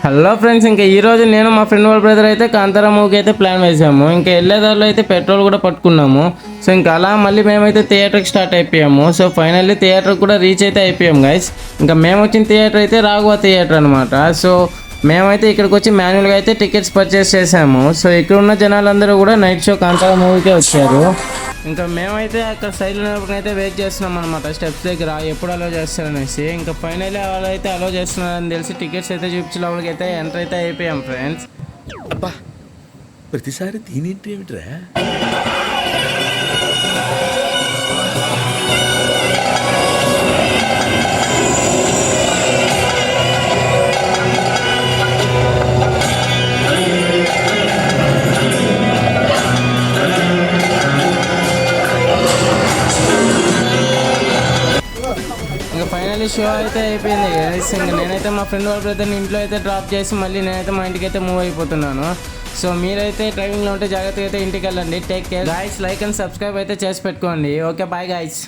Hello friends, ఇంకా ఈరోజు నేను మా ఫ్రెండ్ వాళ్ళ బ్రదర్ అయితే కాంతారా మూవీకి అయితే ప్లాన్ వేసాము. ఇంకా వెళ్ళేదారిలో అయితే పెట్రోల్ కూడా పట్టుకున్నాము. సో ఇంకా అలా మళ్ళీ మేమైతే థియేటర్కి స్టార్ట్ అయిపోయాము. సో ఫైనల్లీ థియేటర్ కూడా రీచ్ అయితే అయిపోయాం గైస్. ఇంకా మేము వచ్చిన థియేటర్ అయితే రాఘవ థియేటర్ అనమాట. సో మేమైతే ఇక్కడికి వచ్చి మాన్యువల్గా అయితే టికెట్స్ పర్చేస్ చేసాము. సో ఇక్కడ ఉన్న జనాలందరూ కూడా నైట్ షో కాంతారా మూవీకే వచ్చారు. ఇంకా మేమైతే అక్కడ సైడ్ అయితే వెయిట్ చేస్తున్నాం అనమాట, స్టెప్స్ దగ్గర ఎప్పుడు అలో చేస్తారనేసి. ఇంకా ఫైనల్లీ వాళ్ళు అయితే అలో చేస్తున్నారని తెలిసి టికెట్స్ అయితే చూపించి లోపలికి అయితే ఎంటర్ అయితే అయిపోయాం ఫ్రెండ్స్. అబ్బా, ప్రతిసారి దీనేంటి ఏమిట్రా? ఇంకా ఫైనల్లీ షో అయితే అయిపోయింది గైస్. ఇంకా నేనైతే మా ఫ్రెండ్ వాళ్ళ బ్రదర్ని ఇంట్లో అయితే డ్రాప్ చేసి మళ్ళీ నేనైతే మా ఇంటికి అయితే మూవ్ అయిపోతున్నాను. సో మీరైతే డ్రైవింగ్లో ఉంటే జాగ్రత్తగా అయితే ఇంటికి వెళ్ళండి. Take care guys. Like and subscribe అయితే చేసి పెట్టుకోండి. Okay, bye guys.